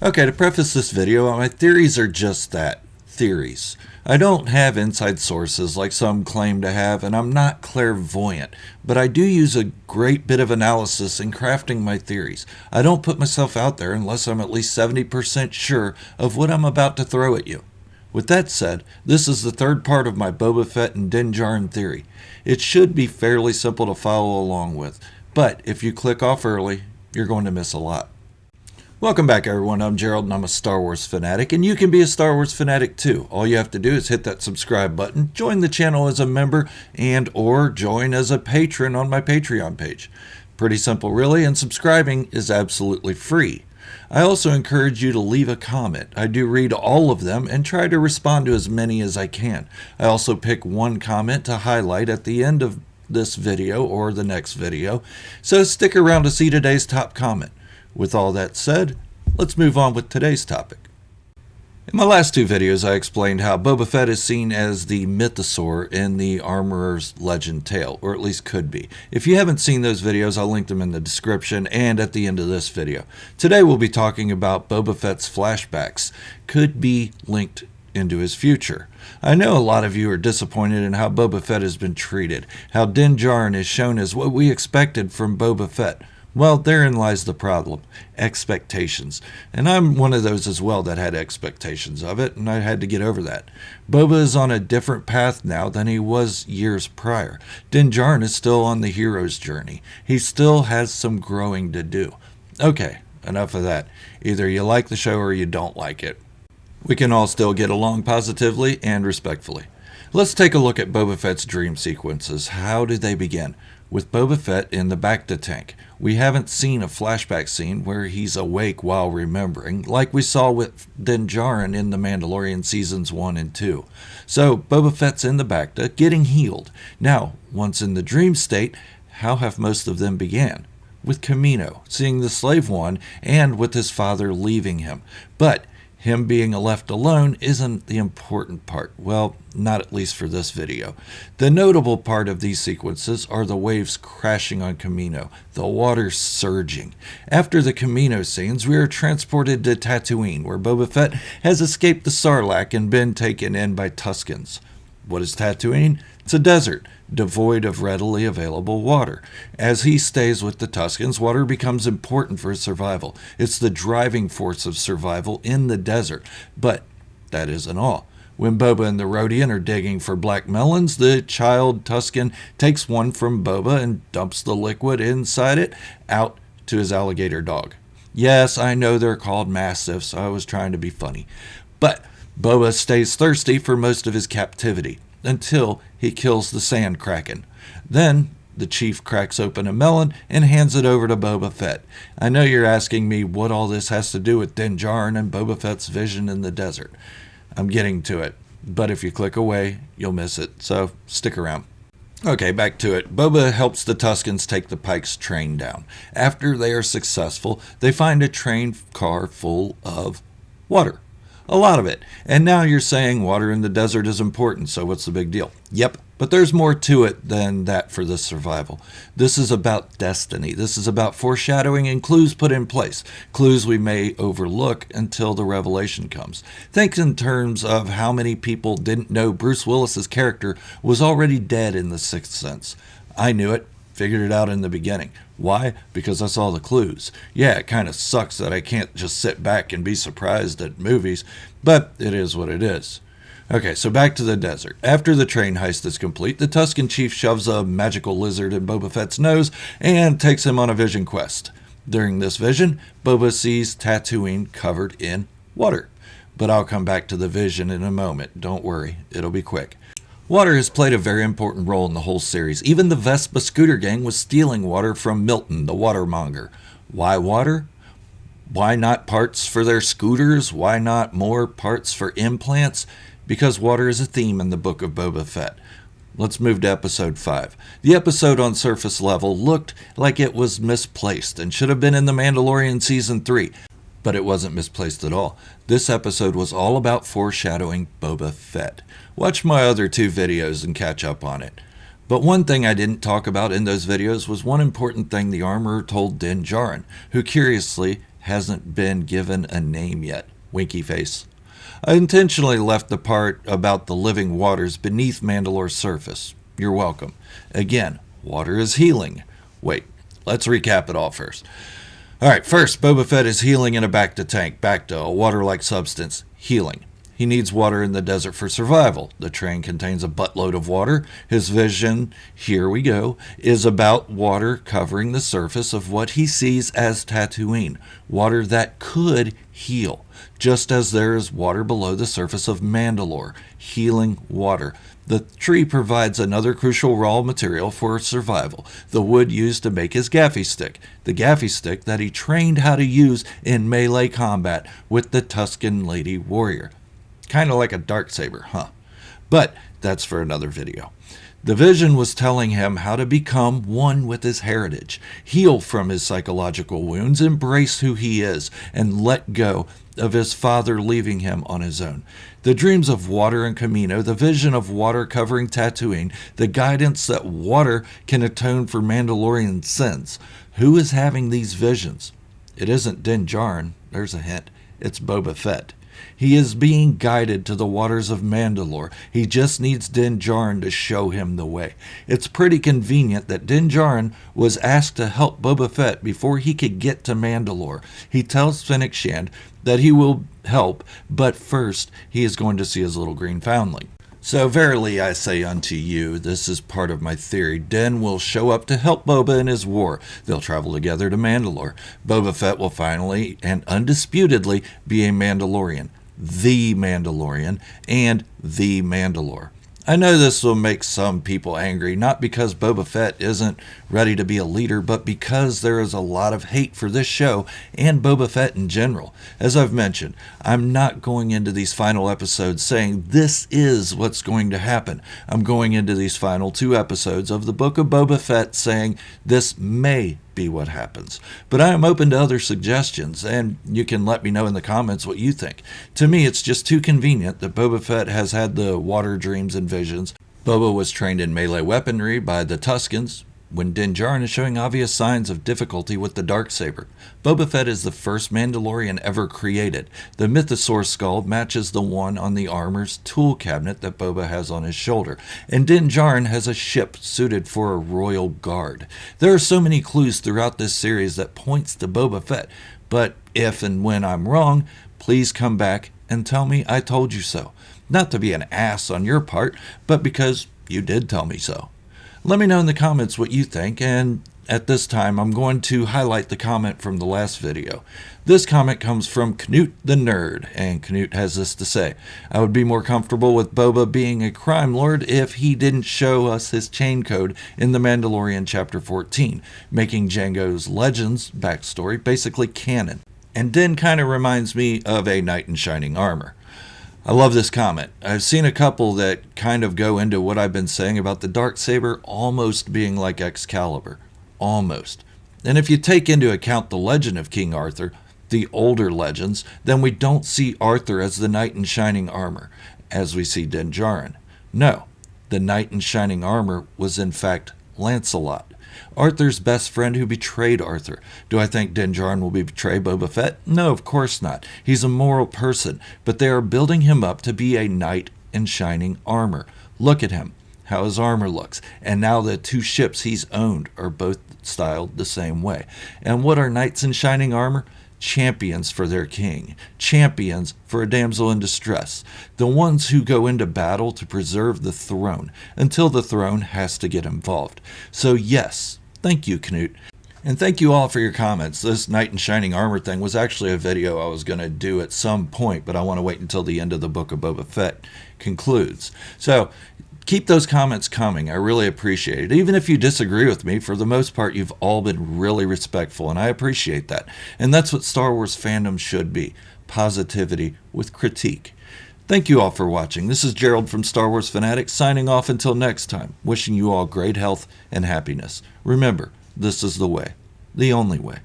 Okay, to preface this video, my theories are just that, theories. I don't have inside sources like some claim to have, and I'm not clairvoyant, but I do use a great bit of analysis in crafting my theories. I don't put myself out there unless I'm at least 70% sure of what I'm about to throw at you. With that said, this is the third part of my Boba Fett and Din Djarin theory. It should be fairly simple to follow along with, but if you click off early, you're going to miss a lot. Welcome back, everyone. I'm Gerald, and I'm a Star Wars fanatic, and you can be a Star Wars fanatic too. All you have to do is hit that subscribe button, join the channel as a member, and or join as a patron on my Patreon page. Pretty simple, really, and subscribing is absolutely free. I also encourage you to leave a comment. I do read all of them and try to respond to as many as I can. I also pick one comment to highlight at the end of this video or the next video, so stick around to see today's top comment. With all that said, let's move on with today's topic. In my last two videos, I explained how Boba Fett is seen as the mythosaur in the Armorer's Legend tale, or at least could be. If you haven't seen those videos, I'll link them in the description and at the end of this video. Today we'll be talking about Boba Fett's flashbacks, could be linked into his future. I know a lot of you are disappointed in how Boba Fett has been treated, how Din Djarin is shown as what we expected from Boba Fett. Well, therein lies the problem. Expectations. And I'm one of those as well that had expectations of it, and I had to get over that. Boba is on a different path now than he was years prior. Din Djarin is still on the hero's journey. He still has some growing to do. Okay, enough of that. Either you like the show or you don't like it. We can all still get along positively and respectfully. Let's take a look at Boba Fett's dream sequences. How do they begin? With Boba Fett in the Bacta tank. We haven't seen a flashback scene where he's awake while remembering, like we saw with Din Djarin in The Mandalorian Seasons 1 and 2. So, Boba Fett's in the Bacta, getting healed. Now, once in the dream state, how have most of them began? With Kamino, seeing the Slave One, and with his father leaving him. But him being left alone isn't the important part. Well, not at least for this video. The notable part of these sequences are the waves crashing on Kamino, the water surging. After the Kamino scenes, we are transported to Tatooine, where Boba Fett has escaped the Sarlacc and been taken in by Tuskens. What is Tatooine? It's a desert, devoid of readily available water. As he stays with the Tuskens, water becomes important for his survival. It's the driving force of survival in the desert. But that isn't all. When Boba and the Rodian are digging for black melons, the child Tusken takes one from Boba and dumps the liquid inside it out to his alligator dog. Yes, I know they're called mastiffs. I was trying to be funny. But Boba stays thirsty for most of his captivity, until he kills the sand kraken. Then the chief cracks open a melon and hands it over to Boba Fett. I know you're asking me what all this has to do with Din Djarin and Boba Fett's vision in the desert. I'm getting to it, but if you click away, you'll miss it, so stick around. Okay, back to it. Boba helps the Tuskens take the Pike's train down. After they are successful, they find a train car full of water. A lot of it. And now you're saying water in the desert is important, so what's the big deal? Yep, but there's more to it than that for this survival. This is about destiny. This is about foreshadowing and clues put in place. Clues we may overlook until the revelation comes. Think in terms of how many people didn't know Bruce Willis's character was already dead in The Sixth Sense. I knew it. Figured it out in the beginning. Why? Because I saw the clues. Yeah, it kind of sucks that I can't just sit back and be surprised at movies, but it is what it is. Okay, so back to the desert. After the train heist is complete, the Tusken chief shoves a magical lizard in Boba Fett's nose and takes him on a vision quest. During this vision, Boba sees Tatooine covered in water. But I'll come back to the vision in a moment. Don't worry, it'll be quick. Water has played a very important role in the whole series. Even the Vespa scooter gang was stealing water from Milton, the watermonger. Why water? Why not parts for their scooters? Why not more parts for implants? Because water is a theme in the Book of Boba Fett. Let's move to episode 5. The episode on surface level looked like it was misplaced and should have been in The Mandalorian Season 3. But it wasn't misplaced at all. This episode was all about foreshadowing Boba Fett. Watch my other 2 videos and catch up on it. But one thing I didn't talk about in those videos was one important thing the Armorer told Din Djarin, who curiously hasn't been given a name yet. Winky face. I intentionally left the part about the living waters beneath Mandalore's surface. You're welcome. Again, water is healing. Wait, let's recap it all first. Alright, first, Boba Fett is healing in a bacta tank, bacta, a water-like substance, healing. He needs water in the desert for survival. The train contains a buttload of water. His vision, here we go, is about water covering the surface of what he sees as Tatooine. Water that could heal, just as there is water below the surface of Mandalore. Healing water. The tree provides another crucial raw material for survival, the wood used to make his gaffy stick, the gaffy stick that he trained how to use in melee combat with the Tusken Lady Warrior. Kind of like a darksaber, huh? But that's for another video. The vision was telling him how to become one with his heritage, heal from his psychological wounds, embrace who he is, and let go of his father leaving him on his own. The dreams of water and Camino, the vision of water covering Tatooine, the guidance that water can atone for Mandalorian sins. Who is having these visions? It isn't Din Djarin, there's a hint. It's Boba Fett. He is being guided to the waters of Mandalore. He just needs Din Djarin to show him the way. It's pretty convenient that Din Djarin was asked to help Boba Fett before he could get to Mandalore. He tells Fennec Shand that he will help, but first he is going to see his little green foundling. So verily I say unto you, this is part of my theory. Din will show up to help Boba in his war. They'll travel together to Mandalore. Boba Fett will finally and undisputedly be a Mandalorian. The Mandalorian and the Mandalore. I know this will make some people angry, not because Boba Fett isn't ready to be a leader, but because there is a lot of hate for this show and Boba Fett in general. As I've mentioned, I'm not going into these final episodes saying this is what's going to happen. I'm going into these final 2 episodes of the Book of Boba Fett saying this may be what happens. But I am open to other suggestions, and you can let me know in the comments what you think. To me, it's just too convenient that Boba Fett has had the water dreams and visions. Boba was trained in melee weaponry by the Tuskens, when Din Djarin is showing obvious signs of difficulty with the darksaber. Boba Fett is the first Mandalorian ever created. The Mythosaur skull matches the one on the armor's tool cabinet that Boba has on his shoulder, and Din Djarin has a ship suited for a royal guard. There are so many clues throughout this series that points to Boba Fett, but if and when I'm wrong, please come back and tell me I told you so. Not to be an ass on your part, but because you did tell me so. Let me know in the comments what you think, and at this time I'm going to highlight the comment from the last video. This comment comes from Knut the Nerd, and Knut has this to say: I would be more comfortable with Boba being a crime lord if he didn't show us his chain code in The Mandalorian Chapter 14, making Jango's Legends backstory basically canon. And Din kind of reminds me of a knight in shining armor. I love this comment. I've seen a couple that kind of go into what I've been saying about the darksaber almost being like Excalibur. Almost. And if you take into account the legend of King Arthur, the older legends, then we don't see Arthur as the knight in shining armor, as we see Din Djarin. No, the knight in shining armor was in fact Lancelot, Arthur's best friend who betrayed Arthur. Do I think Din Djarin will betray Boba Fett? No, of course not. He's a moral person, but they are building him up to be a knight in shining armor. Look at him, how his armor looks. And now the 2 ships he's owned are both styled the same way. And what are knights in shining armor? Champions for their king, champions for a damsel in distress, the ones who go into battle to preserve the throne until the throne has to get involved. So yes, thank you, Knut. And thank you all for your comments. This knight in shining armor thing was actually a video I was going to do at some point, but I want to wait until the end of the Book of Boba Fett concludes. So keep those comments coming. I really appreciate it. Even if you disagree with me, for the most part, you've all been really respectful, and I appreciate that. And that's what Star Wars fandom should be. Positivity with critique. Thank you all for watching. This is Gerald from Star Wars Fanatics, signing off until next time, wishing you all great health and happiness. Remember, this is the way, the only way.